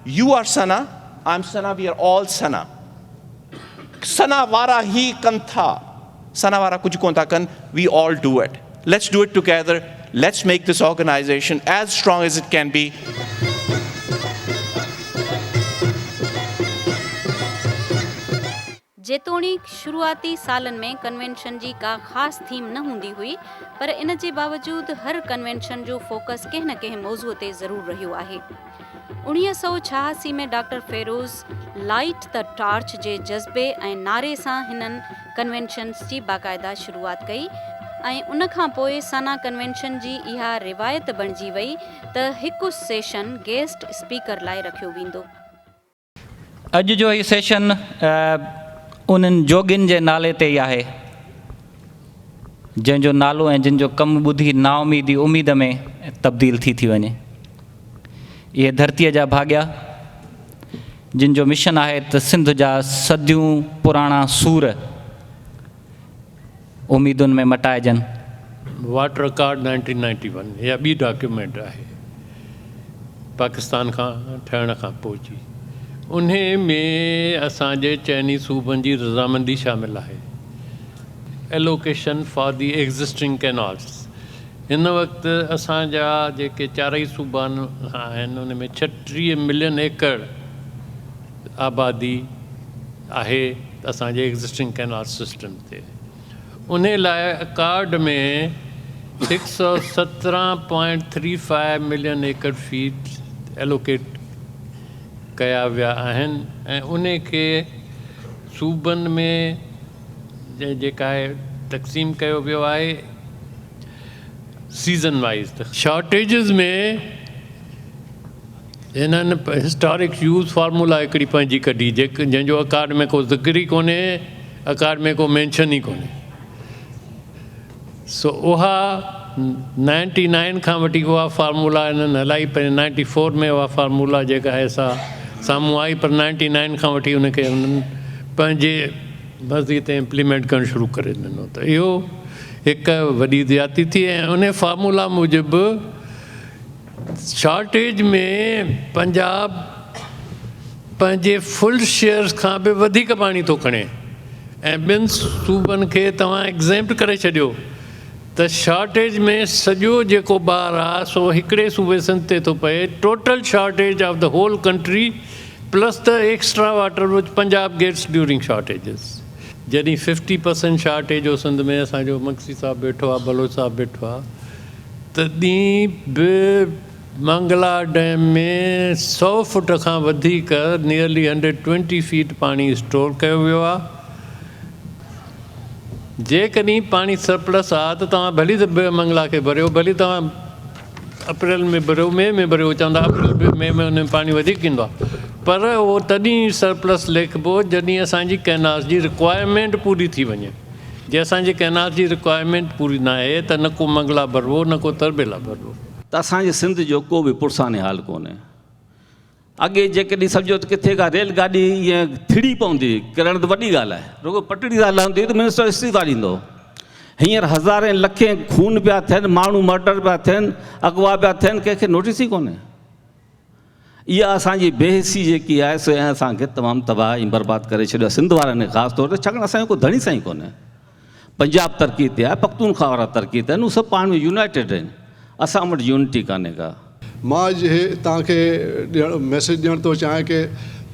You are Sana, I'm Sana, we are all Sana. Sana vara hi kantha. Sana vara kuch konta kan, we all do it. Let's do it together. Let's make this organization as strong as it can be. जेतोणीकि शुरूआती सालनि में convention जी का ख़ासि theme न हूंदी हुई, पर इन जे बावजूदु हर कन्वेंशन जो फोकस कंहिं न कंहिं मौज़ूअ ते ज़रूरु रहियो आहे। 1986 में doctor Feroz light the torch जे जज़्बे ऐं नारे सां हिननि कन्वेंशन्स जी बाक़ाइदा शुरूआत कई ऐं उन खां पोइ साना कन्वेंशन जी इहा रिवायत बणिजी वई त हिकु सेशन गेस्ट स्पीकर लाइ रखियो वेंदो। अॼु जो हीउ सेशन उन्हनि जोगियुनि जे नाले ते ई आहे, जंहिंजो नालो ऐं जिन जो कमु ॿुधी नाउमीदी उमेद में तब्दील थी वञे। इहे धरतीअ जा भाॻिया जिन जो मिशन आहे त सिंध जा सदियूं पुराणा सूर उमेदुनि में मटाइजनि। वाटर कार्ड 1991 इहा ॿी डॉक्यूमेंट आहे पाकिस्तान खां ठहण खां पोइ जी। उन में असांजे चइनी सूबनि जी रज़ामंदी शामिल आहे। Allocation for the existing canals. हिन वक़्तु असांजा जेके चारई सूबा आहिनि उन में 36 मिलियन एकड़ आबादी आहे असांजे एग्ज़िस्टिंग कैनाल सिस्टम ते। उन लाइ कार्ड में 117.35 मिलियन एकड़ फीट एलोकेट कया विया आहिनि ऐं उन खे सूबनि में जेका आहे तक़सीम कयो वियो आहे सीज़न वाइज़। त शॉर्टेजिस में हिननि हिस्टोरिक यूज़ फार्मूला हिकिड़ी पंहिंजी कढी जंहिंजो अकाड में को ज़िक्र ई कोन्हे, अकाड में को मेंशन ई कोन्हे। सो उहा 99 खां वठी उहा फार्मूला हिननि हलाई, पंहिंजे 94 में उहा फार्मूला जेका आहे साम्हूं आई, पर 99 खां वठी उनखे हुननि पंहिंजे मर्ज़ी ते इम्प्लीमेंट करणु शुरू करे ॾिनो। त इहो हिकु वॾी ज़्यादती थी ऐं उन फार्मूला मूजिबि शॉर्टेज में पंजाब पंहिंजे फुल शेयर्स खां बि वधीक पाणी थो खणे ऐं ॿिनि सूबनि खे तव्हां एग्ज़ेम्प्ट करे छॾियो त शॉर्टेज में सॼो जेको ॿार आहे सो हिकिड़े सूबे सिंध ते थो पए। Total shortage of the whole country plus the extra water which Punjab gets during शॉर्टेजिस। जॾहिं 50% शॉर्टेज हो सिंध में, असांजो मक्सी साहिबु वेठो आहे, बलोच साहिबु वेठो आहे, तॾहिं बि मंगला डैम में 100 फुट खां वधीक नियरली 120 फीट पाणी स्टोर कयो वियो आहे। जेकॾहिं पाणी सरप्लस आहे त तव्हां भली त मंगला खे भरियो, भली तव्हां अप्रैल में भरियो, मई में भरियो, चवंदा अप्रैल मई में हुन में पाणी वधीक ईंदो आहे, पर उहो तॾहिं सरप्लस लिखिबो जॾहिं असांजी कैनाल्स जी रिक्वायरमेंट पूरी थी वञे। जे असांजी कैनाल्स जी रिक्वायरमेंट पूरी न आहे त न को मंगला भरिबो न को तरबेला भरिबो। त असांजे सिंध जो को बि पुरसाने हाल कोन्हे। अॻे जेकॾहिं सम्झो त किथे का रेलगाॾी ईअं थिड़ी पवंदी, किरण त वॾी ॻाल्हि आहे, रुॻो पटड़ी था हलंदी त मिनिस्टर इस्तीफ़ा ॾींदो। हींअर हज़ारे लखे खून पिया थियनि, माण्हू मर्डर पिया थियनि, अगवा पिया थियनि, कंहिंखे नोटिस ई कोन्हे। इहा असांजी बेहिसी जेकी आहे सो असांखे तमामु तबाह ऐं बर्बादु करे छॾियो सिंध वारनि ख़ासि तौर ते, छाकाणि असांजो को धणी साईं कोन्हे। पंजाब तरक़ी ते आहे, पख्तूनख्वा वारा तरक़ी ते आहिनि, उहे सभु पाण में यूनाइटेड आहिनि, असां वटि यूनिटी कान्हे का। मां तव्हांखे मैसेज ॾियणु थो चाहियां की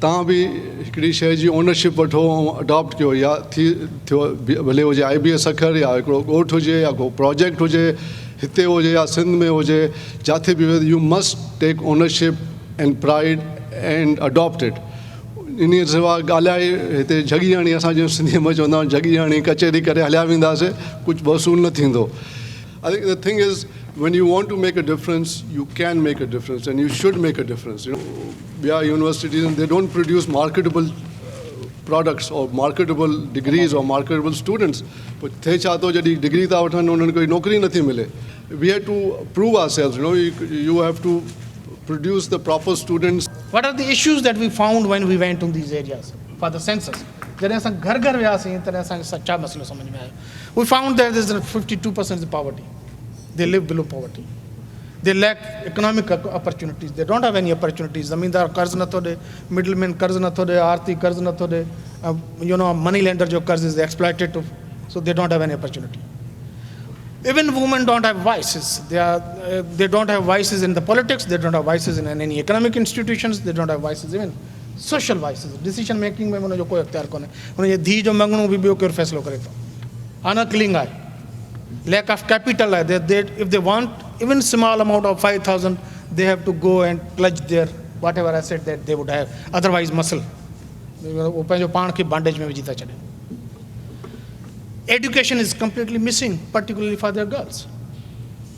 तव्हां बि हिकिड़ी शइ जी ओनरशिप वठो ऐं अडॉप्ट कयो, या थियो भले हुजे IBS अखर या हिकिड़ो ॻोठु हुजे या को प्रोजेक्ट हुजे, हिते हुजे या सिंध में हुजे, जिथे बि you must take ownership and pride and adopt it. इन सवाइ ॻाल्हाए हिते जॻी हणी, असां सिंधीअ में चवंदा आहियूं जॻी हणी कचहरी करे हलिया वेंदासीं, कुझु वसूल न थींदो। I think the thing is, when you want to make a difference, you can make a difference and you should make a difference. You know, we are universities and they don't produce marketable products or marketable degrees or marketable students. But the chato jadi degree ta uthan unhan koi nokri nathi mile. We have to prove ourselves. You know, you have to produce the proper students. What are the issues that we found when we went to these areas for the census? जॾहिं असां घर घर वियासीं तॾहिं असांखे सचा मसइलो सम्झ में आयो। We found that there is 52% of poverty. They live below poverty. They lack economic opportunities. They don't have any opportunities. Zamindar कर्ज नथो दे, middleman कर्ज नथो दे, आरती कर्ज नथो दे, money lender जो कर्ज is exploitative, so they don't have any opportunity. Even women don't have voices. They don't have voices in the politics. They don't have voices in any economic institutions. They don't have voices even social voices. Decision making में उन्हें जो कोई अख्तियार कोने. उन्हें ये धी जो मंगनों भी बियो क्यों फैसलो करे तो. आना killing है. Lack of capital है. If they want even small amount of 5,000, they have to go and pledge their whatever asset that they would have. Otherwise muscle. वो पे जो पान की bandage में भी जीता चले. Education is completely missing, particularly for their girls.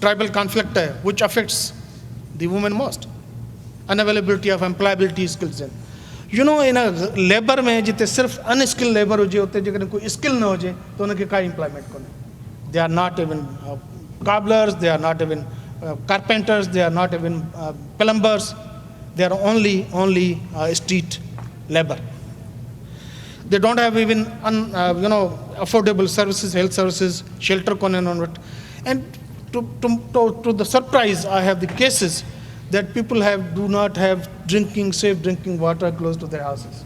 Tribal conflict है, which affects the women most. Unavailability of employability skills. In a labor में जितने सिर्फ unskilled labor हो जाए, उतने जगह कोई skill ना हो जाए, तो उनके क्या employment कोने? They are not even cobblers, they are not even carpenters, they are not even plumbers. They are only street labor. They don't have even affordable services, health services, shelter and to the surprise, I have the cases that people do not have safe drinking water close to their houses.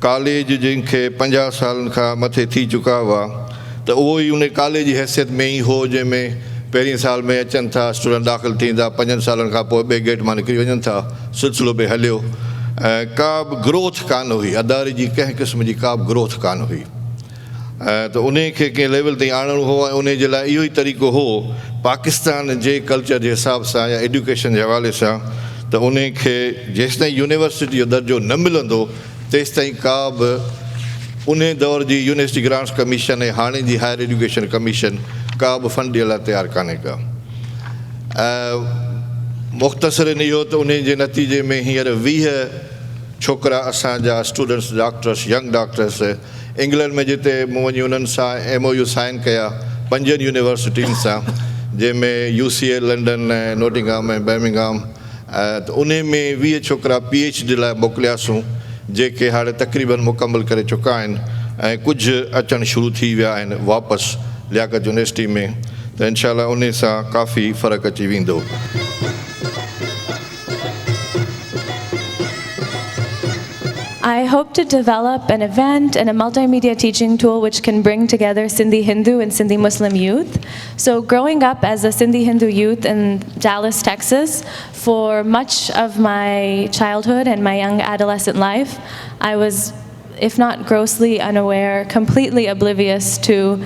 College जिनखे 50 सालनि खां मथे थी चुका हुआ त उहो ई उन कॉलेज जी हैसियत में ई हो जंहिंमें पहिरीं साल में अचनि था स्टूडेंट दाख़िल थींदा 5 सालनि खां पोइ ॿिए गेट मां निकिरी वञनि था सिलसिलो बि हलियो का बि ग्रोथ कान हुई अदारे जी कंहिं क़िस्म जी का बि ग्रोथ कान हुई त उन खे कंहिं लेवल ताईं आणणो हो ऐं उन जे लाइ इहो ई तरीक़ो हो पाकिस्तान जे कल्चर जे हिसाब सां या एडुकेशन जे हवाले सां त उन खे जेसिताईं यूनिवर्सिटी जो दर्जो न मिलंदो तेसिताईं का बि उन दौर जी यूनिवर्सिटी ग्रांट्स कमीशन ऐं हाणे जी हायर एजुकेशन कमीशन का बि फंड ॾियण लाइ तयारु कान्हे का मुख़्तसिरनि इहो त उन जे नतीजे में हींअर 20 छोकिरा असांजा students doctors young doctors England में जिते मूं वञी उन्हनि सां MOU साइन कया 5 यूनिवर्सिटियुनि सां जंहिंमें UCL लंडन ऐं नोटिंगहम ऐं बर्मिंघम त उन में 20 छोकिरा PhD लाइ मोकिलियासीं जेके हाणे तक़रीबन मुकमल करे चुका आहिनि ऐं कुझु अचणु शुरू थी विया आहिनि वापसि लियाकत यूनिवर्सिटी में त इंशाअल्लाह उन सां काफ़ी फ़र्क़ु अची वेंदो. I hope to develop an event and a multimedia teaching tool which can bring together Sindhi Hindu and Sindhi Muslim youth. So growing up as a Sindhi Hindu youth in Dallas, Texas, for much of my childhood and my young adolescent life, I was, if not grossly unaware, completely oblivious to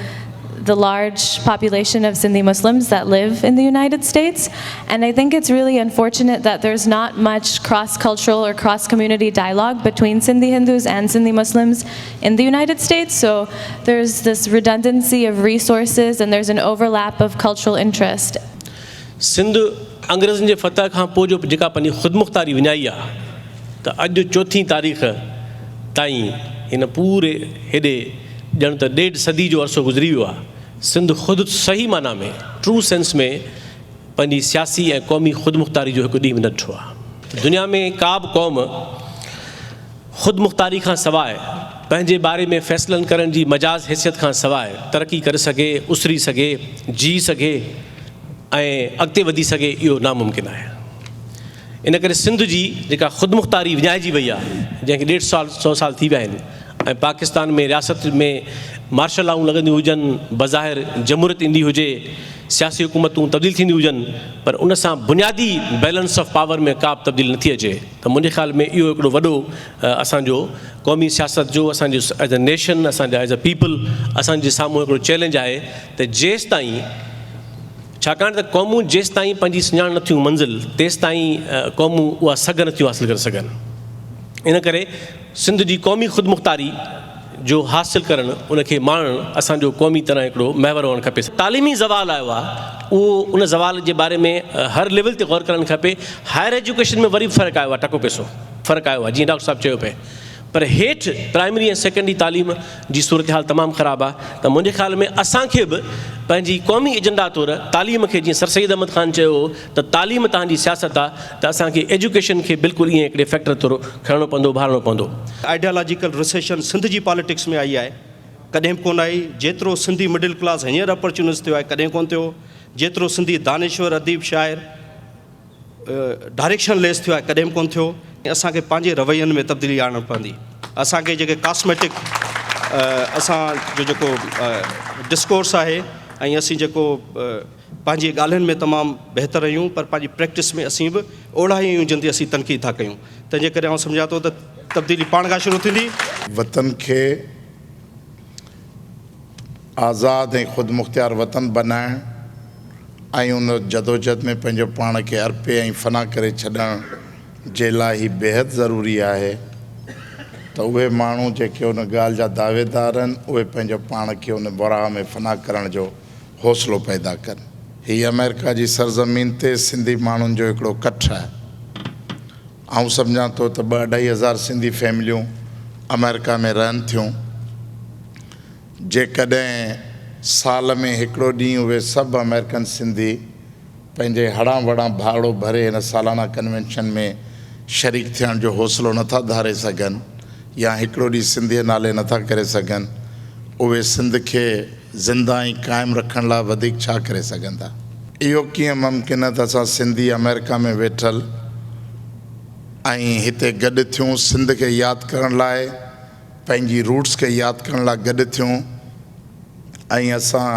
the large population of Sindhi Muslims that live in the United States. And I think it's really unfortunate that there's not much cross-cultural or cross-community dialogue between Sindhi Hindus and Sindhi Muslims in the United States. So there's this redundancy of resources and there's an overlap of cultural interest. Sindh अंग्रेज़नि जे फतह खां पोइ जो जेका पंहिंजी ख़ुदमुख़्तारी विञाई आहे त अॼु 4हीं तारीख़ ताईं हिन पूरे हेॾे ॼण त 1.5 सदी जो अरसो गुज़री वियो आहे सिंध ख़ुदि सही माना में ट्रू सेंस में पंहिंजी सियासी ऐं क़ौमी ख़ुदमुख़्तारी जो हिकु ॾींहुं बि न ॾिठो आहे. दुनिया में का बि क़ौम ख़ुदमुख़्तारी खां सवाइ पंहिंजे बारे में फ़ैसिलनि करण जी मजाज़ हैसियत खां सवाइ तरक़ी करे सघे उसरी सघे जी सघे ऐं अॻिते वधी सघे इहो नामुमकिन आहे. इन करे सिंध जी जेका ख़ुदमुख़्तारी विञाइजी वई आहे जंहिंखे 100 साल थी विया आहिनि ऐं पाकिस्तान में रियासत में मार्शल लाऊं लॻंदियूं हुजनि बज़ाहिर जमहूरियत ईंदी हुजे सियासी हुकूमतूं तब्दील थींदियूं हुजनि पर उन सां बुनियादी बैलेंस ऑफ पावर में का बि तब्दीली नथी अचे त मुंहिंजे ख़्याल में इहो हिकिड़ो वॾो असांजो क़ौमी सियासत जो असांजो एज़ अ नेशन असांजा एज़ अ पीपल असांजे साम्हूं हिकिड़ो चैलेंज आहे त जेसि ताईं छाकाणि त क़ौमूं जेसि ताईं पंहिंजी सुञाण नथियूं मंज़िल तेसि ताईं क़ौमूं उहा सघ नथियूं हासिलु करे सघनि. इन करे सिंध जी क़ौमी ख़ुदमुख़्तारी जो हासिलु करणु उनखे माणणु असांजो क़ौमी तरह हिकिड़ो महवर हुअणु खपे. तालीमी ज़वाल आयो आहे उहो उन ज़वाल जे बारे में हर लेवल ते गौर करणु खपे. हायर एजुकेशन में वरी बि फ़र्क़ु आयो आहे टको पैसो फ़र्क़ु आयो आहे जीअं डॉक्टर साहिबु चयो पिए पर हेठि प्राइमरी ऐं सेकेंडरी तालीम जी सूरत हाल तमामु ख़राबु आहे. त मुंहिंजे ख़्याल में असांखे बि पंहिंजी क़ौमी एजेंडा तौर तालीम खे जीअं सर सैयद अहमद ख़ान चयो हो त तालीम तव्हांजी सियासत आहे त असांखे एजुकेशन खे बिल्कुलु ईअं हिकिड़े फैक्टर तौरु खणणो पवंदो उभारणो पवंदो. आइडियोलॉजिकल रिसेशन सिंध जी पॉलिटिक्स में आई आहे कॾहिं बि कोन आई. जेतिरो सिंधी मिडिल क्लास हींअर अपॉर्चुनिटीज़ थियो आहे कॾहिं कोन थियो. जेतिरो सिंधी दानिश्वर अदीब शाइर डायरेक्शन लेस थियो आहे, कॾहिं बि कोन थियो। असांखे पंहिंजे रवैयनि में तब्दीली आणणु पवंदी। असांखे जेके कॉस्मेटिक असांजो जेको डिस्कोर्स आहे ऐं असीं जेको पंहिंजी ॻाल्हियुनि में तमामु बहितर आहियूं, पर पंहिंजी प्रैक्टिस में असीं बि ओड़ा ई आहियूं जिन ते असीं तनक़ीद था कयूं। तंहिंजे करे आउं सम्झां थो त तब्दीली पाण खां शुरू थींदी। वतन खे आज़ादु ऐं ख़ुदि मुख़्तियार वतन बनाइण ऐं उन जदोजहद में पंहिंजो पाण खे अर्पे ऐं फ़ना करे छॾण जे लाइ ही बेहद ज़रूरी आहे त उहे माण्हू जेके उन ॻाल्हि जा दावेदार आहिनि उहे पंहिंजो पाण खे उन बुराह में फ़ना करण जो हौसलो पैदा कनि। हीअ अमेरिका जी सरज़मीन ते सिंधी माण्हुनि जो हिकिड़ो कठ आहे। आउं सम्झां थो त 2-2.5 हज़ार सिंधी फैमिलियूं अमेरिका में रहनि थियूं। जेकॾहिं साल में हिकिड़ो ॾींहुं उहे सभु अमेरिकन सिंधी पंहिंजे हड़ा वड़ा भाड़ो भरे हिन सालाना कन्वेंशन में शरीक थियण जो हौसलो नथा धारे सघनि या हिकिड़ो ॾींहुं सिंधीअ नाले नथा करे सघनि, उहे सिंध खे ज़िंदा ऐं क़ाइमु रखण लाइ वधीक छा करे सघंदा? इहो कीअं मुमकिन आहे त असां सिंधी अमेरिका में वेठल ऐं हिते गॾु थियूं, सिंध खे यादि करण लाइ, पंहिंजी रूट्स खे यादि करण लाइ गॾु थियूं ऐं असां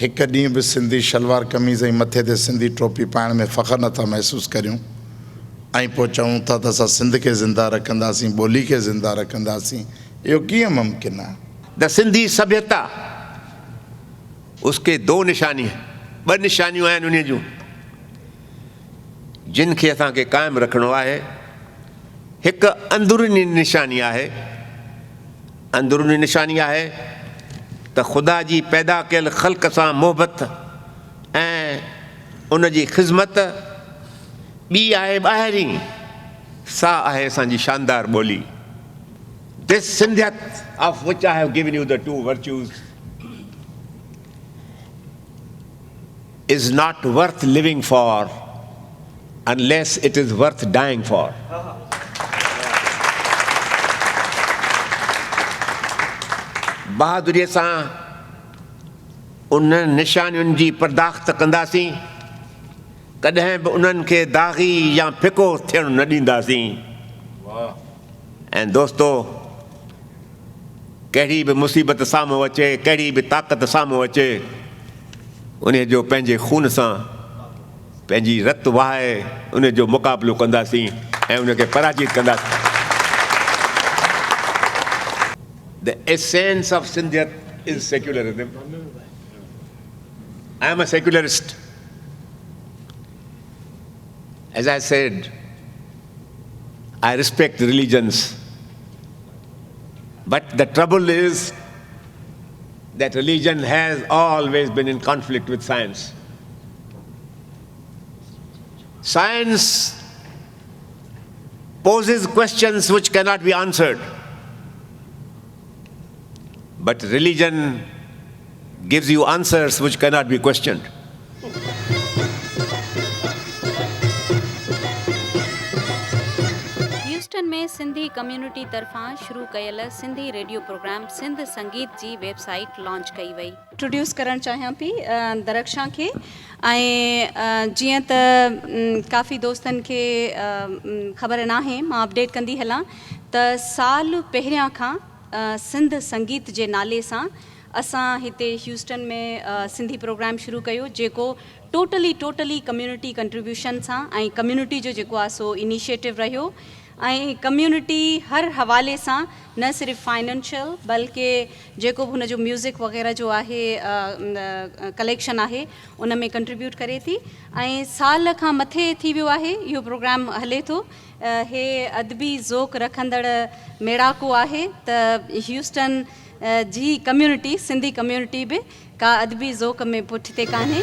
हिकु ॾींहुं बि सिंधी शलवार कमीज़ ऐं मथे ते सिंधी टोपी पाइण में फ़ख़्रु नथा महसूसु करियूं ऐं पोइ चऊं था त असां सिंध खे ज़िंदा रखंदासीं, ॿोली खे ज़िंदा रखंदासीं। इहो कीअं मुमकिन आहे? द सिंधी सभ्यता, उसके 2 निशानी, 2 निशानियूं आहिनि उन जूं जिन खे असांखे क़ाइमु रखिणो आहे। हिकु अंदरूनी निशानी आहे। अंदरूनी निशानी आहे त ख़ुदा जी पैदा कयल ख़ल्क़ सां मोहबत ऐं उन जी ख़िज़मत। ॿी आहे ॿाहिरीं, सा आहे असांजी शानदार ॿोली। दिस सिंधियत of which I have given U the 2 virtues is not worth living for unless it is worth dying for. बहादुरीअ सां उन निशानियुनि जी परदाख़्त कंदासीं, कॾहिं बि उन्हनि खे दाग़ी या फिको थियणु न ॾींदासीं। ऐं दोस्तो, कहिड़ी बि मुसीबत साम्हूं अचे, कहिड़ी बि ताक़त साम्हूं अचे, उन जो पंहिंजे खून सां, पंहिंजी रत वहाए उन जो मुक़ाबिलो कंदासीं ऐं उनखे पराजित कंदासीं। The essence of Sindhiyat is secularism. I am a secularist. As I said, I respect religions. But the trouble is that religion has always been in conflict with science. Science poses questions which cannot be answered. But religion gives you answers which cannot be questioned. Houston में Sindhi community तरफ़ां शुरू कयल Sindhi radio programme Sindh संगीत जी website launch कई वई। Introduce करणु चाहियां पई दरख्शां खे। ऐं जीअं त काफ़ी दोस्तनि खे ख़बर नाहे, मां अपडेट कंदी हलां त साल पहिरियां खां सिंध संगीत जे नाले सां असां हिते ह्यूस्टन में सिंधी प्रोग्राम शुरू कयो, जेको टोटली कम्युनिटी कंट्रीब्यूशन सां ऐं कम्युनिटी जो जेको आहे सो इनिशिएटिव रहियो। ऐं कम्युनिटी हर हवाले सां न सिर्फ़ु फाइनेंशियल बल्कि जेको बि हुनजो म्यूज़िक वग़ैरह जो आहे कलेक्शन आहे उन में कंट्रीब्यूट करे थी। ऐं साल खां मथे थी वियो आहे इहो प्रोग्राम हले थो। हे अदबी ज़ोक़ रखंदड़ मेड़ाको आहे त ह्यूस्टन जी कम्युनिटी, सिंधी कम्युनिटी बि का अदबी ज़ोक़ में पुठिते कान्हे।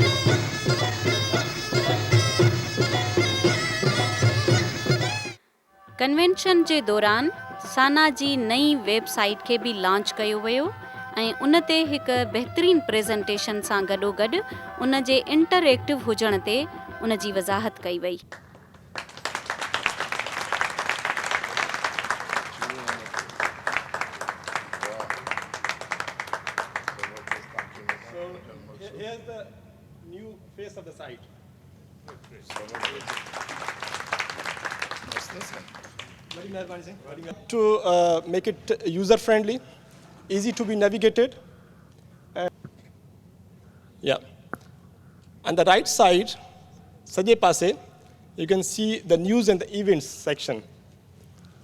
कन्वेंशन जे दौरान साना जी नई वेबसाइट खे बि लॉन्च कयो वियो ऐं उन ते हिकु बहितरीनु प्रेज़ेंटेशन सां गॾोगॾु उन जे इंटरएक्टिव हुजण ते उन जी वज़ाहत कई वई। Here's the new face of the site. To make it user-friendly, easy to be navigated. Yeah. On the right side, saje paase, you can see the news and the events section.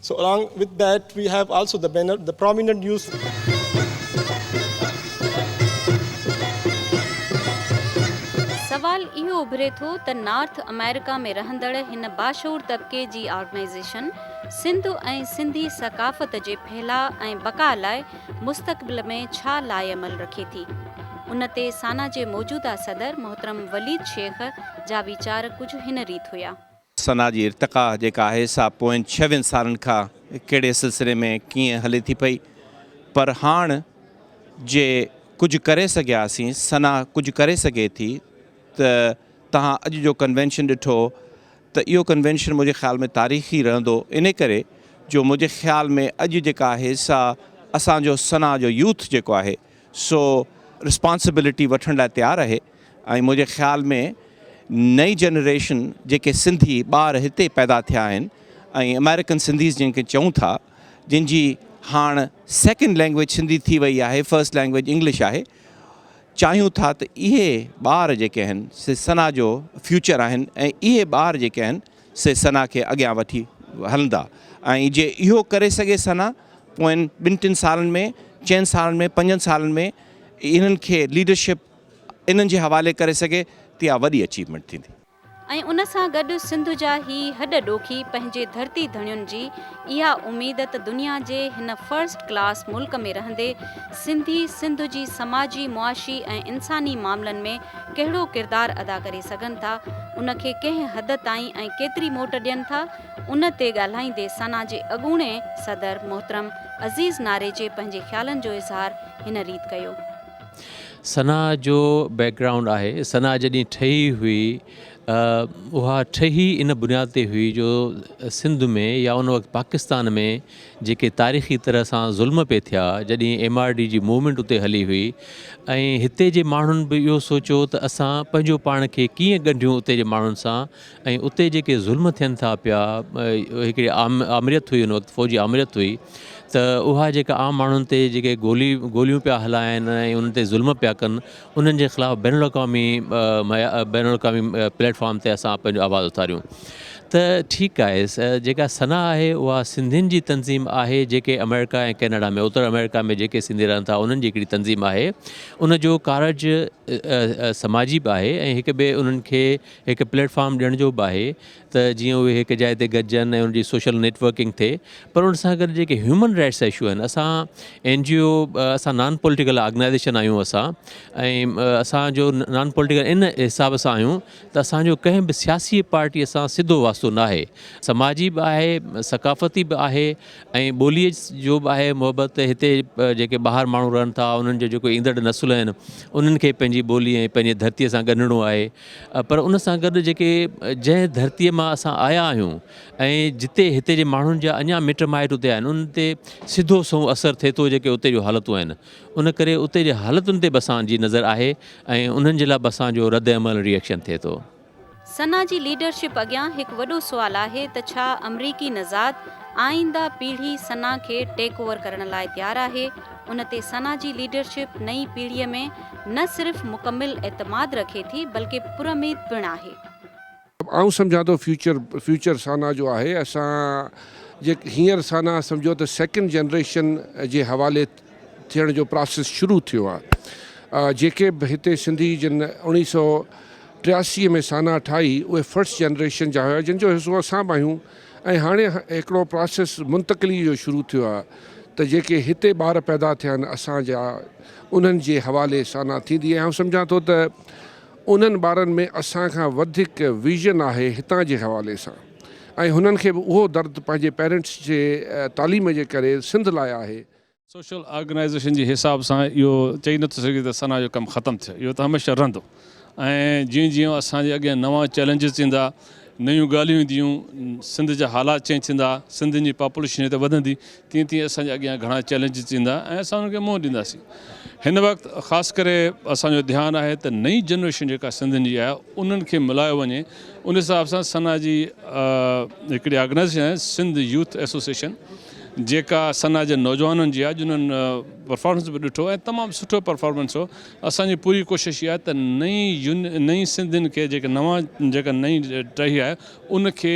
So along with that, we have also the banner, the prominent news. सवाल इहो उभिरे थो त north America में रहंदड़ हिन बाशूर तबके जी organisation Sindh ऐं सिंधी सक़ाफ़त जे फहिलाउ ऐं बका लाइ मुस्तक़बिल में छा लाइअमल रखे थी। उन ते साना जे मौजूदा सदर मोहतरम वलीद शेख जा वीचार कुझु हिन रीत हुया। सना जी इर्तिक़ा जेका आहे सा पोयनि 26 सालनि खां कहिड़े सिलसिले में कीअं हले थी पई, पर हाणे जे कुझु करे सघियासीं, सना कुझु करे सघे थी, त तव्हां अॼु जो कन्वेंशन ॾिठो त इहो कन्वेंशन मुंहिंजे ख़्याल में तारीख़ी रहंदो, इन करे जो मुंहिंजे ख़्याल में अॼु जेका आहे सा असांजो सना जो यूथ जेको आहे सो रिस्पॉन्सिबिलिटी वठण लाइ तयारु आहे। ऐं मुंहिंजे ख़्याल में नई जनरेशन जेके सिंधी ॿार हिते पैदा थिया आहिनि ऐं अमेरिकन सिंधीज़ जिनखे चऊं था, जिन जी हाणे सेकेंड लैंग्वेज सिंधी थी वई आहे, फर्स्ट लैंग्वेज इंग्लिश आहे, चाहियूं था त इहे ॿार जेके आहिनि से सना जो फ्यूचर आहिनि ऐं इहे ॿार जेके आहिनि से सना खे अॻियां वठी हलंदा। ऐं जे इहो करे सघे सना पोयनि 2-3 सालनि में, 4 सालनि में, 5 सालनि में इन्हनि खे लीडरशिप इन्हनि जे हवाले करे सघे त इहा वॾी अचीवमेंट थींदी। ऐं उन सां गॾु सिंध जा ही हॾ ॾोखी पंहिंजे धरती धणियुनि जी इहा उमेद त दुनिया जे हिन फर्स्ट क्लास मुल्क में रहंदे सिंधी सिंध जी समाजी मुआशी ऐं इंसानी मामलनि में कहिड़ो किरदारु अदा करे सघनि था, उनखे कंहिं हद ताईं ऐं केतिरी मोट ॾियनि था, उन ते ॻाल्हाईंदे सना जे अॻूणे सदर मोहतरम अज़ीज़ नारे जे पंहिंजे ख़्यालनि जो इज़हार हिन रीत कयो। सना जो बैकग्राउंड आहे, सना जॾहिं ठही हुई उहा ठही इन बुनियाद ते हुई जो सिंध में या उन वक़्तु पाकिस्तान में जेके तारीख़ी तरह सां ज़ुल्म पे थिया, जॾहिं MRD जी मूवमेंट उते हली हुई ऐं हिते जे माण्हुनि बि इहो सोचियो त असां पंहिंजो पाण खे कीअं ॻंढियूं उते जे माण्हुनि सां, ऐं उते जेके ज़ुल्म थियनि था पिया, हिकिड़ी आमरियत हुई उन वक़्तु, फ़ौजी आमरियत हुई, त उहा जेका आम माण्हुनि ते जेके गोलियूं पिया हलाइनि ऐं उन्हनि ते ज़ुल्म पिया कनि, उन्हनि जे ख़िलाफ़ु बैनुल अक़वामी प्लेटफॉर्म ते असां पंहिंजो आवाज़ु उथारियूं। त ठीकु आहे, जेका सना आहे उहा सिंधियुनि जी तंज़ीम आहे, जेके अमेरिका ऐं कैनेडा में, उत्तर अमेरिका में जेके सिंधी रहनि था उन्हनि जी हिकिड़ी तंज़ीम आहे। उन जो कारज समाजी बि आहे ऐं हिक ॿिए उन्हनि खे हिकु प्लेटफॉर्म ॾियण जो बि आहे त जीअं उहे हिकु जाइ ते गॾिजनि ऐं उनजी सोशल नेटवर्किंग थिए। पर उन सां गॾु जेके ह्यूमन राइट्स इशू आहिनि, असां NGO, असां नॉन पॉलिटिकल ऑर्गेनाइज़ेशन आहियूं असां, ऐं असांजो नॉन पॉलिटिकल इन हिसाब सां आहियूं त असांजो कंहिं बि सियासी पार्टीअ सां सिधो वास्तो न आहे। समाजी बि आहे, सक़ाफ़ती बि आहे ऐं ॿोलीअ जो बि आहे मुहबत। हिते जेके ॿाहिरि माण्हू रहनि था उन्हनि जो जेको ईंदड़ नसुल आहिनि उन्हनि खे पंहिंजी ॿोली ऐं पंहिंजे धरतीअ सां ॻंढिणो आहे। पर उन सां गॾु जेके जंहिं धरतीअ मां असां आया आहियूं ऐं जिते हिते जे माण्हुनि जा अञा मिट माइट उते आहिनि, उन्हनि ते सिधो सो असरु थिए थो जेके उते जो हालतूं आहिनि। उन करे उते जे हालतुनि ते बि असांजी नज़र आहे ऐं उन्हनि जे लाइ बि असांजो रद अमल रिएक्शन थिए थो। सना जी लीडरशिप अॻियां हिकु वॾो सुवालु आहे त छा अमरीकी नज़ाद आईंदा पीढ़ी सना खे टेक ओवर करण लाइ तयारु आहे। उन ते सना जी लीडरशिप नई पीढ़ीअ में न सिर्फ़ु मुकमिल एतमाद रखे थी बल्कि पुरउमीद पिणु आहे। आउं सम्झां थो फ्यूचर साना जो आहे, असां हींअर साना सम्झो त सेकेंड जनरेशन जे हवाले थियण जो प्रोसेस शुरू थियो आहे। जेके बि हिते सिंधी जिन 1983 में साना ठाही उहे फर्स्ट जनरेशन जा हुआ, जिन जो हिसो असां बि आहियूं। ऐं हाणे हिकिड़ो प्रोसेस मुंतक़िली जो शुरू थियो आहे त जेके हिते ॿार पैदा थिया आहिनि असांजा, उन्हनि जे हवाले साना थींदी। ऐं सम्झां थो त उन्हनि ॿारनि में असांखां वधीक विज़न आहे हितां जे हवाले सां, ऐं हुननि खे बि उहो दर्द पंहिंजे पेरेंट्स जे तालीम जे करे सिंध लाइ आहे। सोशल ऑर्गेनाइज़ेशन जे हिसाब सां इहो चई नथो सघे त सना जो कमु ख़तमु थियो, इहो त हमेशह रहंदो। ऐं जीअं जीअं असांजे अॻियां नवां चैलेंजिस ईंदा, नयूं ॻाल्हियूं ईंदियूं, सिंध जा हालात चेंज थींदा, सिंधियुनि जी पॉपुलेशन हिते वधंदी, तीअं तीअं असांजे अॻियां घणा चैलेंजिस ईंदा ऐं असां उनखे मुंहुं ॾींदासीं। हिन वक़्तु ख़ासि करे असांजो ध्यानु आहे त नई जनरेशन जेका सिंधियुनि जी आहे उन्हनि खे मिलायो वञे। उन हिसाब सां सना जी हिकिड़ी ऑर्गनाइज़ेशन आहे सिंध यूथ एसोसिएशन, जेका सना जे नौजवाननि जी आहे, जिन्हनि परफॉर्मेंस बि ॾिठो ऐं तमामु सुठो परफॉर्मेंस हो। असांजी पूरी कोशिशि इहा आहे त नई सिंधियुनि खे जेका नई टही आहे उनखे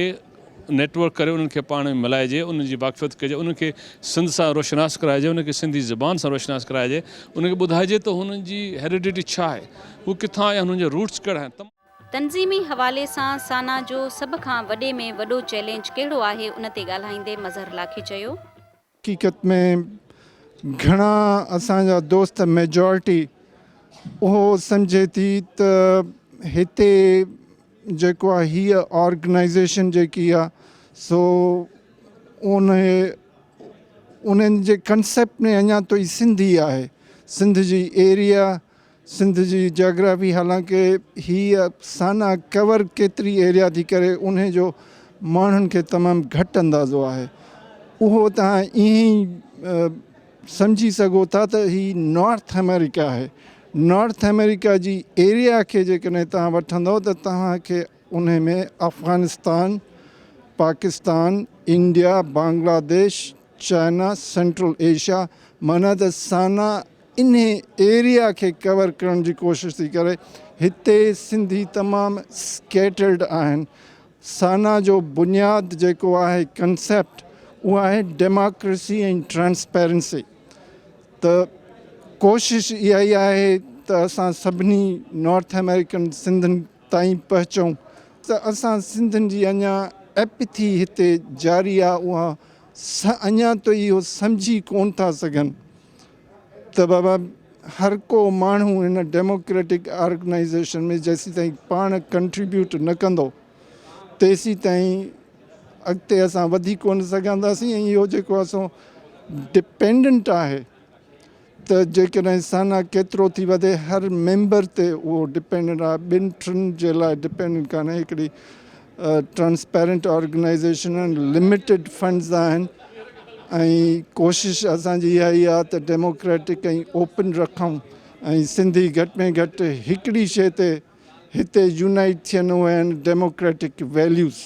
नेटवर्क करे उन्हनि खे पाण में मिलाइजे, उन्हनि जी वाक़फ़ियत कजे, उन्हनि खे सिंध सां रोशनास कराइजे, उनखे सिंधी ज़बान सां रोशनास कराइजे, उनखे ॿुधाइजे त हुननि जी हेरिडिटी छा आहे, हू किथां आया, हुननि जा रूट्स कहिड़ा आहिनि। तंज़ीमी हवाले सां साना जो सभ खां वॾे में वॾो चैलेंज कहिड़ो आहे, उन ते ॻाल्हाईंदे मज़हर लाखी चयो, हक़ीक़त में घणा असांजा दोस्त मेजॉरिटी उहो सम्झे थी त हिते जेको आहे हीअ ऑर्गनाइज़ेशन जेकी आहे सो उन्हनि जे कंसेप्ट में अञा ताईं सिंधी आहे, सिंध जी एरिया, सिंध जी जोग्राफी, हालांकि हीअ साना कवर केतिरी एरिया थी करे उन जो माण्हुनि खे तमामु घटि अंदाज़ो आहे। उहो तव्हां ईअं ई सम्झी सघो था त ही नॉर्थ अमेरिका आहे। नॉर्थ अमेरिका जी एरिया खे जेकॾहिं तव्हां वठंदव त तव्हांखे उन में Afghanistan, Pakistan, India, Bangladesh, China, central Asia, माना त साना इन एरिया खे कवर करण जी कोशिशि थी करे। हिते सिंधी तमामु स्केटर्ड आहिनि। साना जो बुनियादु जेको आहे कंसेप्ट उहो आहे डेमोक्रेसी ऐं ट्रांसपेरेंसी। त कोशिशि इहा ई आहे त असां सभिनी नॉर्थ अमेरिकन सिंधियुनि ताईं पहुचूं, त असां सिंधियुनि जी अञा एपिथी हिते जारी आहे, उहा अञा त इहो सम्झी कोन था सघनि त बाबा हर को माण्हू हिन डेमोक्रेटिक ऑर्गनाइज़ेशन में जेसीं ताईं पाण कंट्रीब्यूट न कंदो तेसीं ताईं अॻिते असां वधी कोन सघंदासीं। ऐं इहो जेको असां डिपेंडेंट आहे त जेकॾहिं साना केतिरो थी वधे हर मेंबर ते उहो डिपेंडेंट आहे, ॿिनि टिनि जे लाइ डिपेंडेंट कान्हे। हिकिड़ी ट्रांसपेरेंट ऑर्गनाइज़ेशन आहिनि, लिमिटेड फंड्स आहिनि ऐं कोशिशि असांजी इहा ई आहे त डेमोक्रेटिक ऐं ओपन रखूं ऐं सिंधी घटि में घटि हिकिड़ी शइ ते हिते यूनाइट थियनि, उहे आहिनि डेमोक्रेटिक वैल्यूज़।